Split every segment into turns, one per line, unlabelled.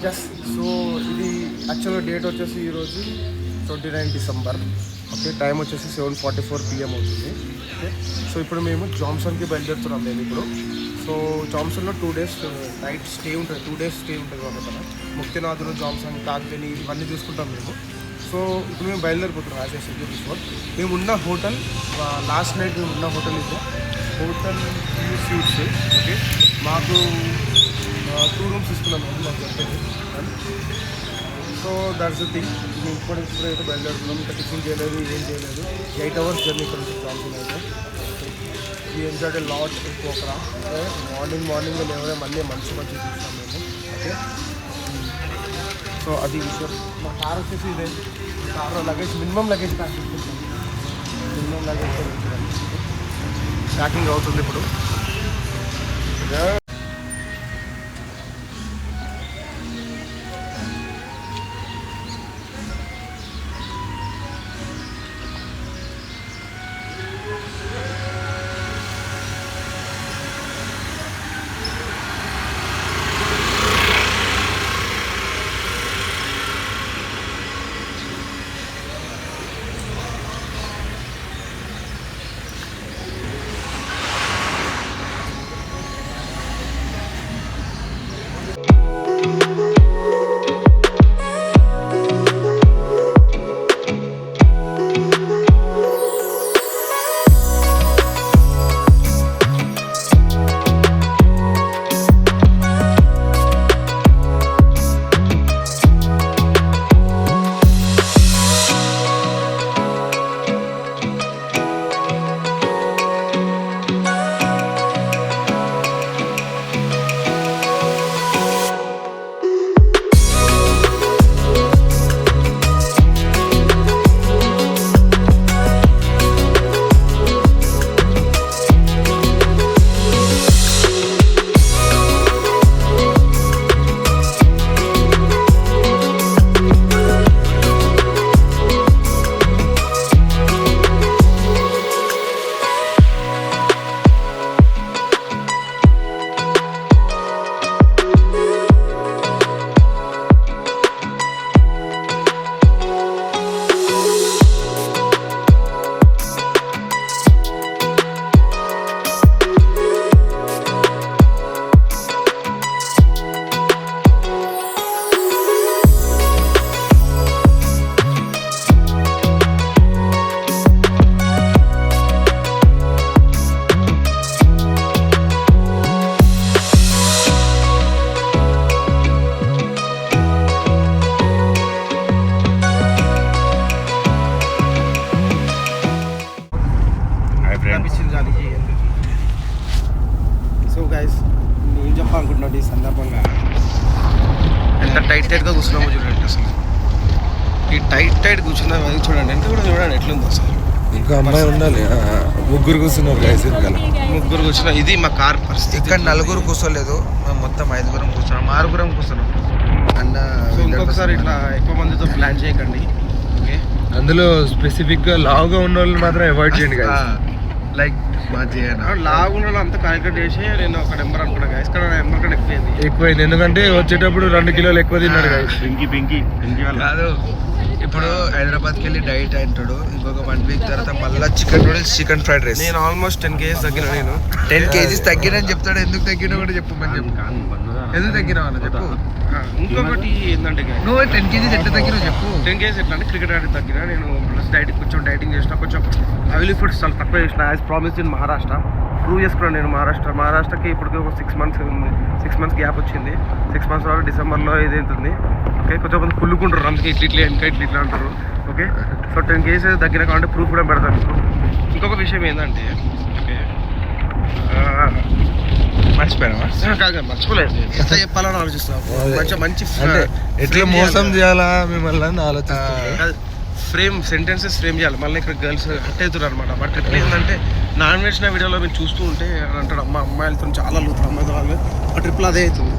Just so ఇది యాక్చువల్గా date వచ్చేసి ఈరోజు 29 డిసెంబర్. ఓకే, టైం వచ్చేసి 7:44 PM అవుతుంది. ఓకే, సో ఇప్పుడు మేము జాన్సన్కి బయలుదేరుతున్నాం మేము ఇప్పుడు. సో జాన్సన్లో 2 days నైట్ స్టే ఉంటుంది, 2 days స్టే ఉంటుంది అక్కడ. ముక్తినాథుడు, జాన్సన్, కాగ్వేని ఇవన్నీ చూసుకుంటాం మేము. సో ఇప్పుడు మేము బయలుదేరిపోతున్నాం యాజ్ ఏ షెడ్యూల్ బిఫోర్. మేము ఉన్న హోటల్, లాస్ట్ నైట్ మేము ఉన్న హోటల్ ఇది హోటల్ స్వీట్స్. ఓకే, మాకు 2 rooms తీసుకున్నాం మేము, మాకు చెప్పేది. So that's the thing. మేము ఇప్పుడైతే బయలుదేరుతున్నాం. ఇంకా టిఫిన్ చేయలేదు, ఏం చేయలేదు. 8 hours జర్నీ ఇక్కడ నుంచి జాన్సన్ అయితే. We enjoyed a lot in Pokhara. Morning లేవడే మళ్ళీ మంచి చూస్తాం మేము. ఓకే, సో అది విషయం. మా కార్ వచ్చేసి ఇదే. కార్లో లగేజ్ మినిమం లగేజ్ ప్యాక్ చేసుకుంటాం. మినిమం లగేజ్ ప్యాకింగ్ అవుతుంది ఇప్పుడు. సో గైస్, నేను చెప్పాలనుకుంటున్నాను ఈ సందర్భంగా, ఎంత టైట్గా కూర్చున్నామో చూడండి. అసలు ఈ టైట్ కూర్చున్నాం, అది చూడండి. ఎంత కూడా చూడండి ఎట్లుందో అసలు.
ఇంకా అమ్మాయి ఉండాలి. ముగ్గురు కూర్చున్నారు గైస్,
ముగ్గురు కూర్చున్నాం. ఇది మా కార్ పరిస్థితి.
ఇక్కడ 4 కూర్చోలేదు, మేము మొత్తం 5 కూర్చున్నాం, 6 కూర్చున్నాం. అండ్
ఇంకొకసారి ఇట్లా ఎక్కువ మందితో ప్లాన్ చేయకండి. ఓకే,
అందులో స్పెసిఫిక్గా లావుగా ఉన్న వాళ్ళని మాత్రం అవాయిడ్ చేయండి గైస్. లైక్ మా
లావు ఉన్న వాళ్ళు అంతా క్యాలిక్యులేట్ చేసి నేను ఒక నెంబర్ అనుకున్నా గైస్, కానీ నెంబర్ కంటే
ఎక్కువైంది. ఎందుకంటే వచ్చేటప్పుడు 2 కిలోలు ఎక్కువ తిన్నాడు గైస్.
పింకీ
కాదు, ఇప్పుడు హైదరాబాద్కి వెళ్ళి డైట్ అంటాడు, ఇంకొక 1 week తర్వాత మళ్ళీ chicken noodles, chicken fried rice.
నేను ఆల్మోస్ట్ 10 kgs తగ్గిన. నేను
10 kgs తగ్గినని చెప్తాడు. ఎందుకు తగ్గినా కూడా చెప్పమని చెప్పు. ఎందుకు తగ్గినావు చెప్పు.
ఇంకొకటి ఏంటంటే
నువ్వు 10 kgs ఎట్లా తగ్గినావు చెప్పు.
10 kgs ఎట్లా అంటే క్రికెట్ ఆడి తగ్గిన. నేను ప్లస్ కొంచెం డైటింగ్ చేసిన, కొంచెం ఆయిలీ ఫుడ్స్ చాలా తక్కువ చేసిన. As promise in Maharashtra prove చేసుకున్నాను నేను. మహారాష్ట్రకి ఇప్పటికి ఒక 6 months ఉంది. 6 months గ్యాప్ వచ్చింది. 6 months వరకు డిసెంబర్లో ఇది అవుతుంది. ఓకే, కొంచెం మంది కుళ్ళుకుంటారు, అందుకే ఇట్లా ఇంకా అంటారు. ఓకే, సో 10 kgs తగ్గిన కాబట్టి ప్రూఫ్ కూడా పెడతాను. ఇంకొక విషయం ఏంటంటే, మర్చిపోలేదు ఎట్లా చెప్పాలని ఆలోచిస్తున్నాను. మంచి
ఎట్లా మోసం చేయాలా మిమ్మల్ని అని ఆలోచిస్తాను.
సెంటెన్సెస్ ఫ్రేమ్ చేయాలి. మళ్ళీ ఇక్కడ గర్ల్స్ హట్ అవుతున్నారు అనమాట. బట్ ఎట్లా ఏంటంటే, నాన్ వెజ్ వీడియోలో మీరు చూస్తూ ఉంటే అంటాడు అమ్మాయిలతో చాలా అలుగుతారు, అమ్మాయితో వాళ్ళు. ఆ ట్రిప్లో అదే అవుతుంది,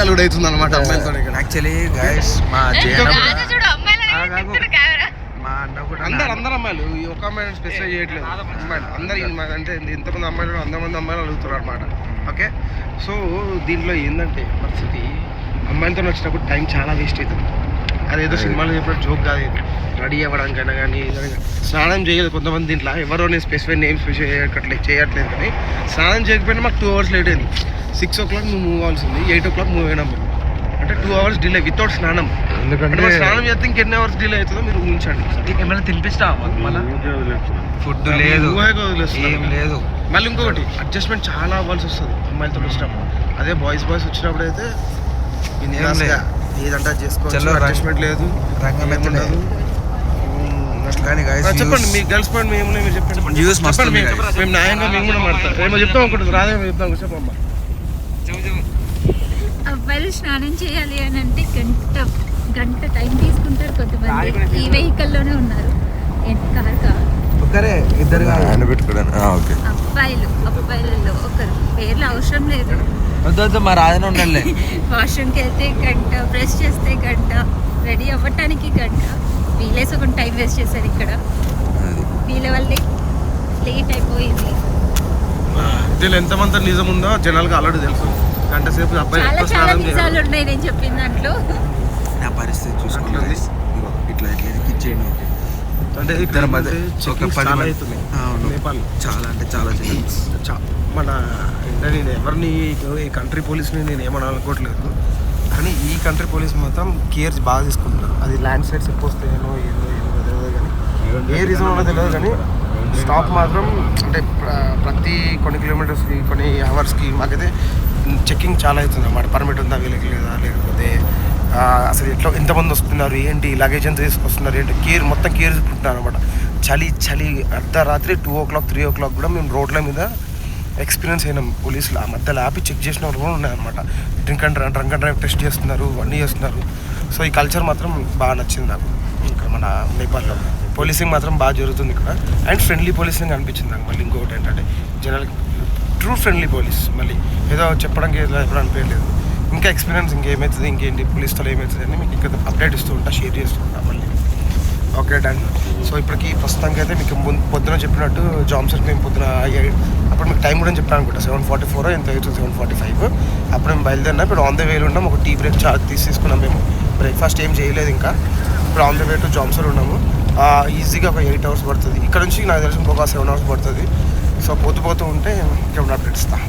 అలుడే అవుతుంది అనమాట అమ్మాయిలతో.
యాక్చువల్లీ గైస్ మా
అందరు అమ్మాయిలు, ఈ ఒక అమ్మాయిని స్పెసిఫై చేయట్లేదు, అమ్మాయిలు అందరు అంటే ఎంతమంది అమ్మాయిలు, 100 మంది అమ్మాయిలు అడుగుతారు అనమాట. ఓకే, సో దీంట్లో ఏంటంటే పరిస్థితి, అమ్మాయిలతో వచ్చినప్పుడు టైం చాలా వేస్ట్ అవుతుంది. అదేదో సినిమాలో చెప్పినట్టు జోక్ కాదు ఇది. రెడీ అవ్వడానికైనా కానీ స్నానం చేయదు కొంతమంది దీంట్లో, ఎవరో నేను స్పెసిఫై నేమ్స్ చేయట్లేదు కానీ స్నానం చేయకపోయినా మాకు 2 hours లేట్ అయింది. 6 o'clock మేము మూవ్ అవ్వాల్సింది, 8 o'clock మూవ్ అయినాం మేము. అంటే 2 hours డిలే వితౌట్ స్నానం.
ఎందుకంటే
స్నానం చేస్తే ఇంకెన్ని అవర్స్ డిలే అవుతుందో మీరు ఊహించండి.
ఏమైనా తినిపిస్తావా మళ్ళీ? ఫుడ్ లేదు, ఏం లేదు.
మళ్ళీ ఇంకొకటి అడ్జస్ట్మెంట్ చాలా అవ్వాల్సి వస్తుంది అమ్మాయిలతో వచ్చినప్పుడు. అదే బాయ్స్ వచ్చినప్పుడు అయితే ఏదంటే చేసుకోవచ్చు, అడ్జస్ట్మెంట్ లేదు,
రంగం
చెప్పండి మీ గర్ల్స్ పాయింట్ మేము మీరు చెప్పండి. చెప్పండి మేము న్యాయంగా మేము కూడా మాడతాం. ఏమో చెప్తాం అనుకుంటుంది, రాదే చెప్తాం. చెప్పమ్మా.
అబ్బాయిలు స్నానం చేయాలి అని అంటే గంట టైం తీసుకుంటారు కొంతమంది. ఈ వెహికల్లోనే ఉన్నారు, కారు కాదు.
ఒకరే ఇద్దరు
అబ్బాయిలలో ఒకరు, పేర్లు అవసరం లేదు.
వద్దు మా రాజన ఉండాలి.
వాష్రూమ్కి వెళ్తే గంట, బ్రష్ చేస్తే గంట, రెడీ అవ్వటానికి గంట. వీళ్ళే సగం టైం వేస్ట్ చేశారు ఇక్కడ. వీళ్ళ వల్లే లేట్ అయిపోయింది.
దీనిలో ఎంతమంది నిజం ఉందో జనాలకు ఆల్రెడీ తెలుసు. గంట సేపు అబ్బాయి
చాలా నిజాలు ఉన్నాయి నేను చెప్పిన దాంట్లో.
నా పరిస్థితి చూసుకోండి, ఇట్లా ఇచ్చేయండి.
అంటే
ఇద్దరు మధ్య ఒక 10 మంది
నేపాల్
చాలా అంటే చాలా
మన నేను ఎవరిని ఈ కంట్రీ పోలీస్ని నేను ఏమనాలనుకోవట్లేదు, కానీ ఈ కంట్రీ పోలీస్ మాత్రం కేర్ బాగా తీసుకుంటున్నారు. అది ల్యాండ్ స్లైడ్స్ ఎక్కువ వస్తాయేనో ఏదో తెలియదు కానీ, ఏ రీజన్ ఉన్నో తెలియదు కానీ స్టాప్ మాత్రం అంటే ప్రతి కొన్ని కిలోమీటర్స్కి కొన్ని అవర్స్కి మాకైతే చెక్కింగ్ చాలా అవుతుంది అన్నమాట. పర్మిట్ ఉందా వీళ్ళకి లేదా, లేకపోతే అసలు ఎట్లా ఎంతమంది వస్తున్నారు ఏంటి, లగేజ్ ఎంత తీసుకొస్తున్నారు ఏంటి, మొత్తం కేర్ తీసుకుంటున్నారు అనమాట. చలి అర్ధరాత్రి 2 o'clock 3 o'clock కూడా మేము రోడ్ల మీద ఎక్స్పీరియన్స్ అయినాం. పోలీసులు ఆ మధ్యలో ఆపి చెక్ చేసిన వాళ్ళు కూడా ఉన్నాయన్నమాట. డ్రంక్ అండ్ డ్రైవ్ టెస్ట్ చేస్తున్నారు, అన్నీ చేస్తున్నారు. సో ఈ కల్చర్ మాత్రం బాగా నచ్చింది నాకు. ఇక్కడ మన నేపాల్లో పోలీసింగ్ మాత్రం బాగా జరుగుతుంది ఇక్కడ. అండ్ ఫ్రెండ్లీ పోలీసింగ్ అనిపించింది నాకు. మళ్ళీ ఇంకొకటి ఏంటంటే జనాలకి ట్రూ ఫ్రెండ్లీ పోలీస్. మళ్ళీ ఏదో చెప్పడానికి ఏదో ఎప్పుడు అనిపించలేదు. ఇంకా ఎక్స్పీరియన్స్ ఇంకేమవుతుంది, ఇంకేంటి పోలీసుతో ఏమవుతుంది అని మీకు ఇంకా అప్డేట్ ఇస్తూ ఉంటా, షేర్ చేస్తూ ఉంటా మళ్ళీ. Okay done. సో ఇప్పటికి ప్రస్తుతానికి అయితే మీకు పొద్దున చెప్పినట్టు జామ్సర్కి మేము పొద్దున అప్పుడు మీకు టైం కూడా చెప్పాను అనుకుంటా, 7:44 ఎంత అవుతుంది, 7:45 అప్పుడు మేము బయలుదేరినా. ఇప్పుడు ఆన్ ద వేలో ఉన్నాం. ఒక టీ బ్రేక్ తీసుకున్నాం మేము. బ్రేక్ఫాస్ట్ ఏం చేయలేదు ఇంకా. ఇప్పుడు ఆన్ ద వే టు జామ్సర్ ఉన్నాము. ఈజీగా ఒక 8 hours పడుతుంది ఇక్కడ నుంచి. నాకు తెలిసి ఇంకొక 7 hours పడుతుంది. సో పోతూ ఉంటే ఇక్కడ అప్డేట్ ఇస్తాను.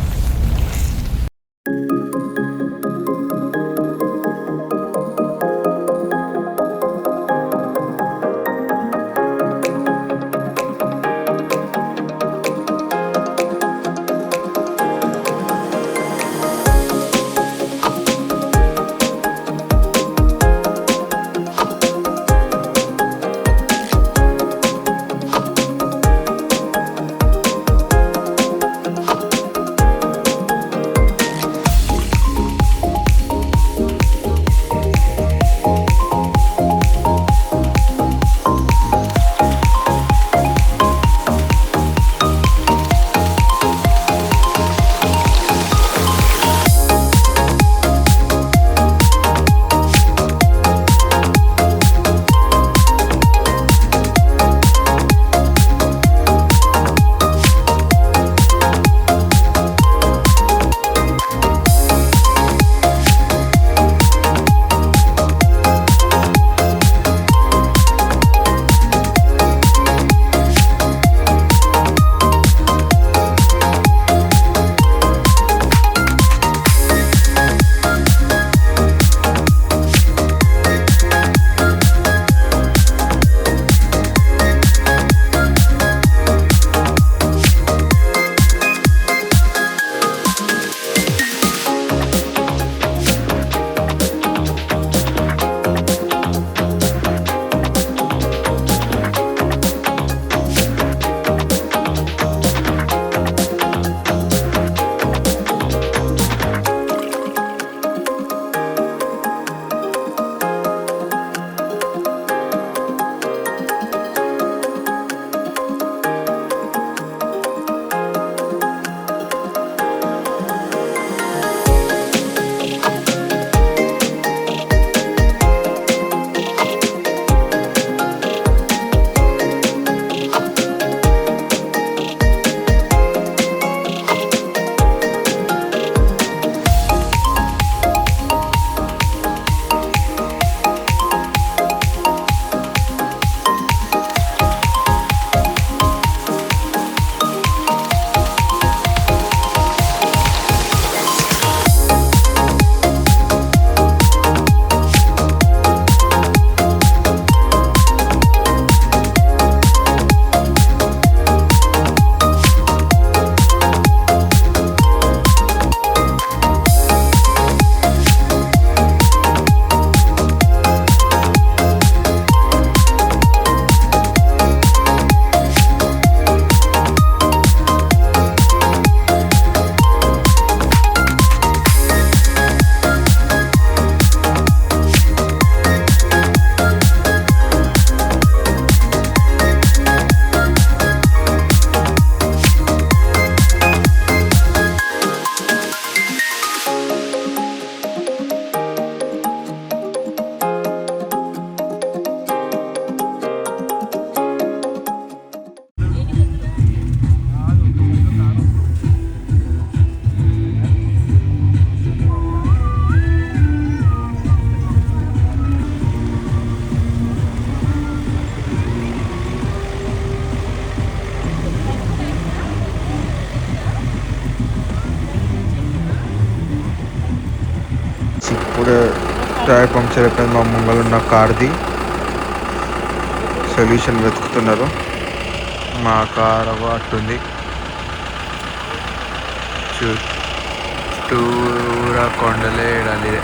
ఇప్పుడే టైర్ పంక్చర్ అయిపోయింది. మా ముంగలు ఉన్న కార్ది సొల్యూషన్ వెతుకుతున్నారు. మా కార్ అట్టుంది, చుట్టూరా కొండలే ఎడాలి.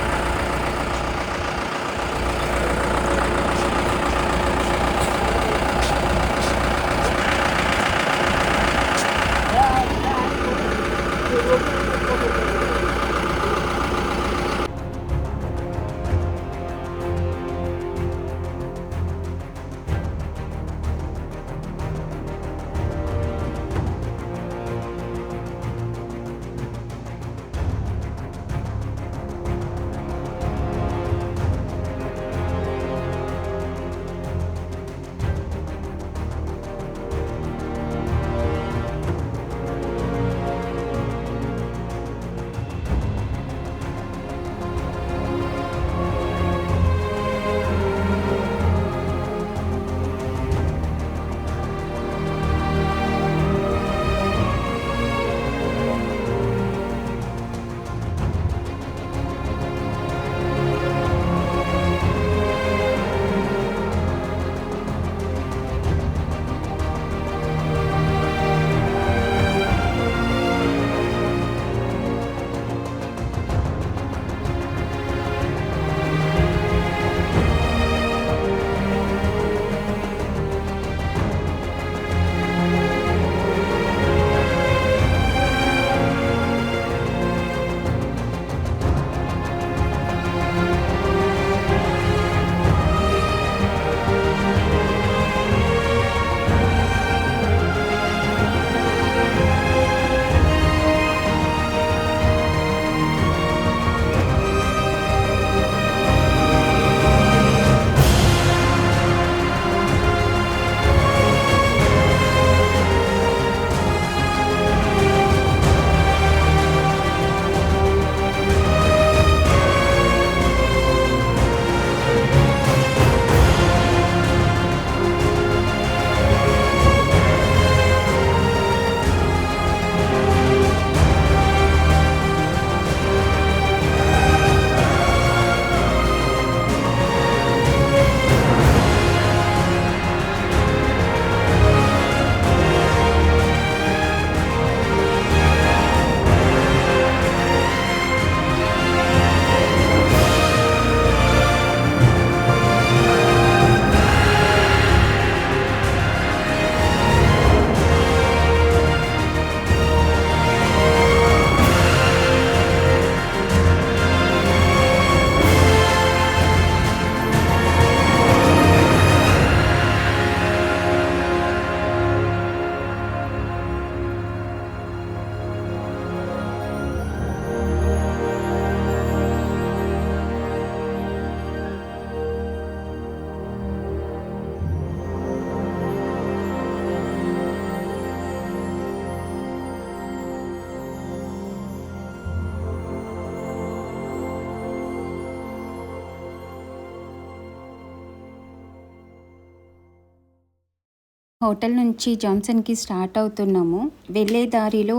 హోటల్ నుంచి జాన్సన్కి స్టార్ట్ అవుతున్నాము. వెళ్ళే దారిలో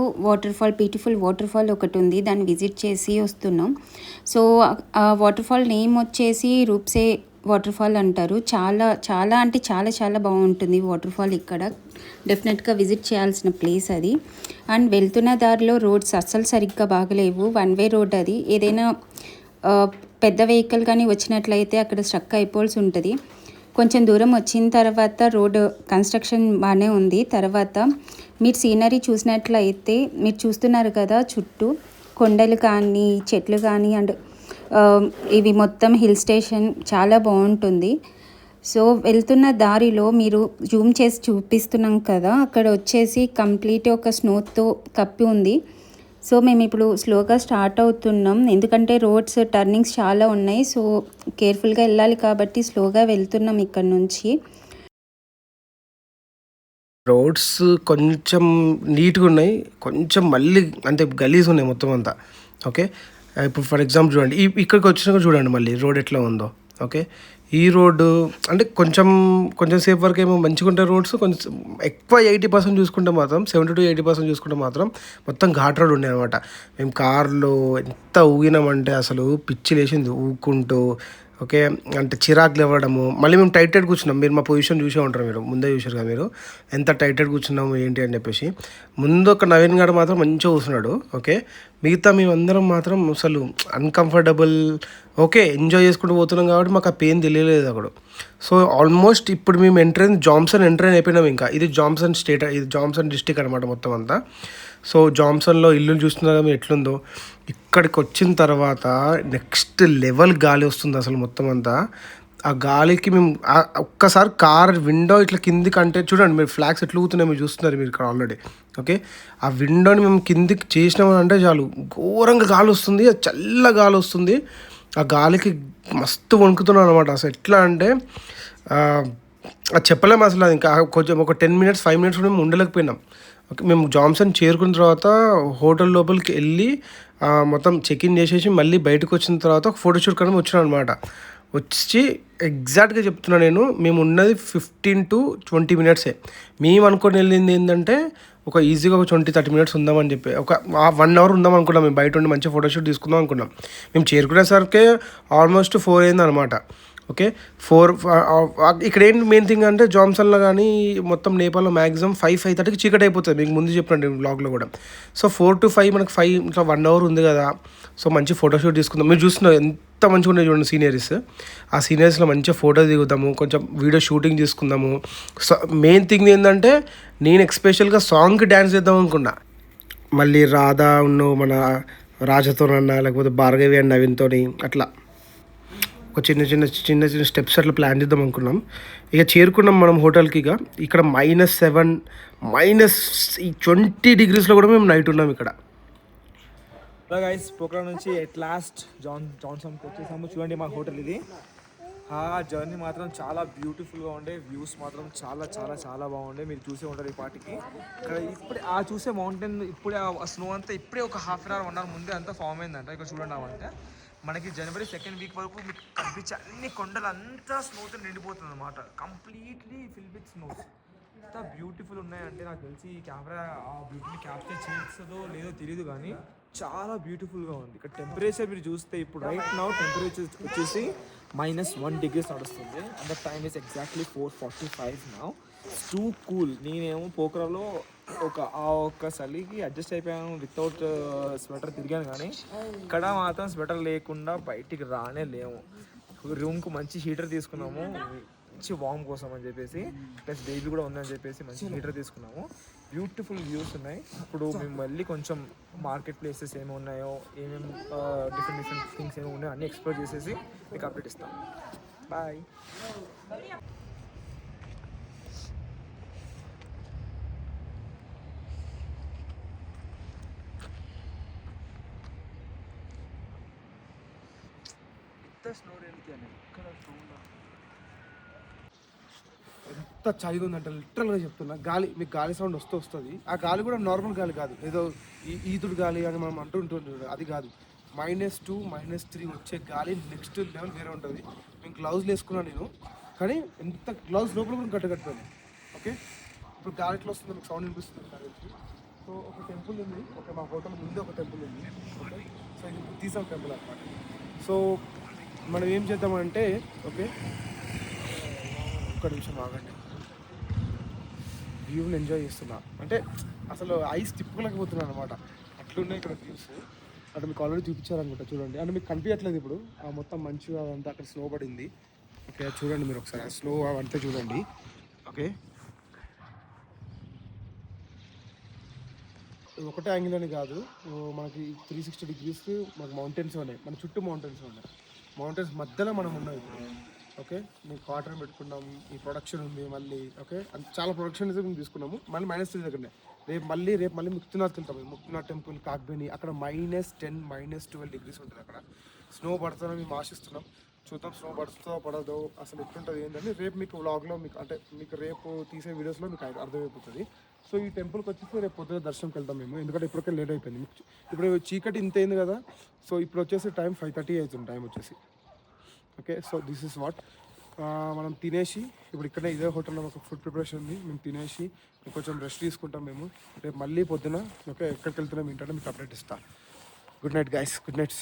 బ్యూటిఫుల్ వాటర్ ఫాల్ ఒకటి ఉంది, దాన్ని విజిట్ చేసి వస్తున్నాం. సో ఆ వాటర్ ఫాల్ నేమ్ వచ్చేసి రూప్సే వాటర్ ఫాల్ అంటారు. చాలా చాలా అంటే చాలా చాలా బాగుంటుంది వాటర్ ఫాల్. ఇక్కడ డెఫినెట్గా విజిట్ చేయాల్సిన ప్లేస్ అది. అండ్ వెళ్తున్న దారిలో రోడ్స్ అస్సలు సరిగ్గా బాగలేవు, వన్ వే రోడ్ అది. ఏదైనా పెద్ద వెహికల్ కానీ వచ్చినట్లయితే అక్కడ స్ట్రక్ అయిపోవాల్సి ఉంటుంది. కొంచెం దూరం వచ్చిన తర్వాత రోడ్ కన్స్ట్రక్షన్ బాగానే ఉంది. తర్వాత మీరు సీనరీ చూసినట్లయితే మీరు చూస్తున్నారు కదా, చుట్టూ కొండలు కానీ చెట్లు కానీ అండ్ ఇవి మొత్తం హిల్ స్టేషన్ చాలా బాగుంటుంది. సో వెళ్తున్న దారిలో మీరు జూమ్ చేసి చూపిస్తున్నాం కదా, అక్కడ వచ్చేసి కంప్లీట్ ఒక స్నోతో కప్పి ఉంది. సో మేము ఇప్పుడు స్లోగా స్టార్ట్ అవుతున్నాం, ఎందుకంటే రోడ్స్ టర్నింగ్స్ చాలా ఉన్నాయి. సో కేర్ఫుల్గా వెళ్ళాలి కాబట్టి స్లోగా వెళ్తున్నాం ఇక్కడ నుంచి.
రోడ్స్ కొంచెం నీట్గా ఉన్నాయి, కొంచెం మళ్ళీ అంటే గలీజ్ ఉన్నాయి మొత్తం అంతా. ఓకే, ఇప్పుడు ఫర్ ఎగ్జాంపుల్ చూడండి, ఇక్కడికి వచ్చినాక చూడండి మళ్ళీ రోడ్ ఎట్లా ఉందో. ఓకే, ఈ రోడ్డు అంటే కొంచెం సేపు వరకు ఏమో మంచిగా ఉంటాయి రోడ్స్, కొంచెం ఎక్కువ 80% చూసుకుంటే మాత్రం 70-80% చూసుకుంటే మాత్రం మొత్తం ఘాట్ రోడ్ ఉండే అనమాట. మేము కార్లో ఎంత ఊగినామంటే అసలు పిచ్చి లేచింది ఊక్కుంటూ. ఓకే, అంటే చిరాకులు ఇవ్వడము. మళ్ళీ మేము టైటెడ్ కూర్చున్నాం. మీరు మా పొజిషన్ చూసే ఉంటారు, మీరు ముందే చూసారు కదా మీరు ఎంత టైటెడ్ కూర్చున్నాము ఏంటి అని చెప్పేసి. ముందు ఒక నవీన్ గారు మాత్రం మంచిగా కూర్చున్నాడు. ఓకే, మిగతా మేమందరం మాత్రం అసలు అన్కంఫర్టబుల్. ఓకే, ఎంజాయ్ చేసుకుంటూ పోతున్నాం కాబట్టి మాకు ఆ పెయిన్ తెలియలేదు అక్కడ. సో ఆల్మోస్ట్ ఇప్పుడు మేము జాన్సన్ ఎంటర్ అయిపోయినాం. ఇంకా ఇది జాన్సన్ స్టేట్, ఇది జాన్సన్ డిస్టిక్ అనమాట మొత్తం అంతా. సో జాన్సన్లో ఇల్లు చూస్తున్నారు కదా ఎట్లుందో. ఇక్కడికి వచ్చిన తర్వాత నెక్స్ట్ లెవెల్ గాలి వస్తుంది అసలు మొత్తం అంతా. ఆ గాలికి మేము ఒక్కసారి కార్ విండో ఇట్లా కిందికి అంటే చూడండి మీరు, ఫ్లాగ్స్ ఎట్లా ఊగుతున్నాయి మీరు చూస్తున్నారు మీరు ఇక్కడ ఆల్రెడీ. ఓకే, ఆ విండోని మేము కిందికి చేసినామంటే చాలు ఘోరంగా గాలి వస్తుంది, చల్ల గాలి వస్తుంది. ఆ గాలికి మస్తు వణుకుతున్నాం అనమాట. అసలు ఎట్లా అంటే అది చెప్పలేము అసలు. అది ఇంకా కొంచెం ఒక 10-5 మినిట్స్ కూడా మేము ఉండలేకపోయినాం. ఓకే, మేము జాన్సన్ చేరుకున్న తర్వాత హోటల్ లోపలికి వెళ్ళి మొత్తం చెక్ ఇన్ చేసేసి మళ్ళీ బయటకు వచ్చిన తర్వాత ఒక ఫోటోషూట్ కానీ వచ్చినాం అనమాట. వచ్చి ఎగ్జాక్ట్గా చెప్తున్నా నేను, మేము ఉన్నది 15-20 మినిట్సే. మేము అనుకొని వెళ్ళింది ఏంటంటే ఒక ఈజీగా ఒక 20-30 మినిట్స్ ఉందామని చెప్పి, ఒక 1 అవర్ ఉందాం అనుకున్నాం. మేము బయట ఉండి మంచిగా ఫోటోషూట్ తీసుకుందాం అనుకున్నాం. మేము చేరుకునేసరికి ఆల్మోస్ట్ 4 అయింది అనమాట. ఓకే, 4 ఇక్కడ ఏంటి మెయిన్ థింగ్ అంటే జాన్సన్లో కానీ మొత్తం నేపాల్లో మ్యాక్సిమం 5-5:30కి చీకటి అయిపోతుంది. మీకు ముందు చెప్పండి బ్లాగ్లో కూడా. సో 4 to 5 మనకు 5 ఇట్లా 1 అవర్ ఉంది కదా. సో మంచి ఫోటోషూట్ తీసుకుందాం. మీరు చూస్తున్నారు ఎంత మంచిగా ఉన్నాయి చూడండి సీనరీస్. ఆ సీనరీస్లో మంచిగా ఫోటో దిగుతాము, కొంచెం వీడియో షూటింగ్ చేసుకుందాము. సో మెయిన్ థింగ్ ఏంటంటే నేను ఎక్స్పెషల్గా సాంగ్కి డ్యాన్స్ చేద్దాం అనుకున్నా. మళ్ళీ రాధా మన రాజతోనన్నా లేకపోతే భార్గవి అండ్ నవీన్తో అట్లా ఒక చిన్న స్టెప్స్ అట్లా ప్లాన్ చేద్దాం అనుకున్నాం. ఇక చేరుకున్నాం మనం హోటల్కి. ఇక్కడ -7 -20 డిగ్రీస్లో కూడా మేము నైట్ ఉన్నాం ఇక్కడ.
గైస్, పోఖ్రా నుంచి ఎట్ లాస్ట్ జాన్సన్కి వచ్చేసాము. చూడండి మా హోటల్ ఇది. ఆ జర్నీ మాత్రం చాలా బ్యూటిఫుల్గా ఉండే, వ్యూస్ మాత్రం చాలా చాలా చాలా బాగుండే. మీరు చూసే ఉంటారు ఈ పాటికి. ఇక్కడ ఇప్పుడే చూసే మౌంటైన్, ఇప్పుడే ఆ స్నో అంతా ఇప్పుడే ఒక 1/2 అవర్ 1 అవర్ ముందే అంతా ఫామ్ అయిందంట. ఇక్కడ చూడండి అంటే మనకి జనవరి 2nd వీక్ వరకు మీకు కనిపించే అన్ని కొండలు అంతా స్నోతో నిండిపోతుంది అనమాట. Completely fill with snows. ఎంత బ్యూటిఫుల్ ఉన్నాయంటే నాకు తెలిసి ఈ కెమెరా ఆ బ్యూటీని క్యాప్చర్ చేస్తుందో లేదో తెలియదు, కానీ చాలా బ్యూటిఫుల్గా ఉంది. ఇక్కడ టెంపరేచర్ మీరు చూస్తే ఇప్పుడు రైట్ నౌ టెంపరేచర్ వచ్చేసి -1 degrees నడుస్తుంది. And the time is exactly 4:45 now. Two cool. నేనేమో పోఖ్రాలో ఒక్క చలికి అడ్జస్ట్ అయిపోయాను, వితౌట్ స్వెటర్ తిరిగాను. కానీ ఇక్కడ మాత్రం స్వెటర్ లేకుండా బయటికి రానే లేము. రూమ్కు మంచి హీటర్ తీసుకున్నాము, మంచి వామ్ కోసం అని చెప్పేసి, ప్లస్ బేబీ కూడా ఉందని చెప్పేసి మంచి హీటర్ తీసుకున్నాము. బ్యూటిఫుల్ వ్యూస్ ఉన్నాయి. ఇప్పుడు మేము మళ్ళీ కొంచెం మార్కెట్ ప్లేసెస్ ఏమి ఉన్నాయో, ఏమేమి డిఫరెంట్ థింగ్స్ ఏమి ఉన్నాయో అన్నీ ఎక్స్ప్లోర్ చేసేసి మీకు అప్డేట్ ఇస్తాం. బాయ్.
ఎంత చలిగా ఉందంటే లిటరల్గా చెప్తున్నా. మీకు గాలి సౌండ్ వస్తుంది. ఆ గాలి కూడా నార్మల్ గాలి కాదు, ఏదో ఈదుడు గాలి అని మనం అంటుంటుంది, అది కాదు. -2, -3 వచ్చే గాలి నెక్స్ట్ లెవెల్ వేరే ఉంటుంది. మేము గ్లౌజ్ వేసుకున్నాను నేను, కానీ ఎంత గ్లౌజ్ లోపల కూడా కట్టగట్టాను. ఓకే, ఇప్పుడు గాలి ఎట్లా వస్తుందో మీకు సౌండ్ వినిపిస్తుంది గాలికి. సో ఒక టెంపుల్ ఉంది, ఓకే, మా హోటల్ ముందే ఒక టెంపుల్ ఉంది. ఓకే, సో ఇది బుద్ధిజం టెంపుల్ అనమాట. సో మనం ఏం చేద్దామంటే, ఓకే ఒక్క నిమిషం ఆగండి, వ్యూని ఎంజాయ్ చేస్తున్నా. అంటే అసలు ఐస్ తిప్పుకోలేకపోతున్నాను అనమాట, అట్లున్నాయి ఇక్కడ వ్యూస్. అక్కడ మీకు ఆల్రెడీ చూపించారనుకుంటా, చూడండి. అంటే మీకు కనిపించట్లేదు ఇప్పుడు మొత్తం మంచిగా అదంతా అక్కడ స్నో పడింది. ఓకే, చూడండి మీరు ఒకసారి ఆ స్నో అవంతా చూడండి. ఓకే, ఒకటే యాంగిల్ అని కాదు, మనకి 360 degrees మనకు మౌంటైన్స్ ఉన్నాయి, మన చుట్టూ మౌంటైన్స్ ఉన్నాయి. మౌంటైన్స్ మధ్యలో మనం ఉన్నాం ఇప్పుడు. ఓకే, మీకు కాటన్ పెట్టుకున్నాం, ఈ ప్రొడక్షన్ ఉంది మళ్ళీ. ఓకే, చాలా ప్రొడక్షన్ అయితే మేము తీసుకున్నాము. మళ్ళీ -3 దగ్గరనే. రేపు మళ్ళీ ముక్తినాథ్కి వెళ్తాం. ముక్తినాథ్ టెంపుల్, కాగ్బేని, అక్కడ -10, -12 degrees ఉంటుంది. అక్కడ స్నో పడుతుందని మేము ఆశిస్తున్నాం. చూద్దాం స్నో పడుతుందో పడదో, అసలు ఎట్లుంటుంది ఏంటని రేపు మీకు వ్లాగ్లో మీకు రేపు తీసే వీడియోస్లో మీకు అర్థమైపోతుంది. సో ఈ టెంపుల్కి వచ్చేసి రేపు పొద్దున దర్శనంకి వెళ్తాం మేము, ఎందుకంటే ఇప్పటికే లేట్ అయిపోయింది. ఇప్పుడు చీకటి ఇంత అయింది కదా. సో ఇప్పుడు వచ్చేసి టైం 5:30 అవుతుంది టైం వచ్చేసి. Okay, so this is what. మనం తినేసి ఇప్పుడు ఇక్కడే ఇదే హోటల్లో ఒక ఫుడ్ ప్రిపరేషన్ ఉంది, మేము తినేసి కొంచెం రెస్ట్ తీసుకుంటాం. మేము రేపు మళ్ళీ పొద్దున ఓకే ఎక్కడికి వెళ్తున్నాం ఏంటంటే మీకు అప్డేట్ ఇస్తాను. Good night guys, good night.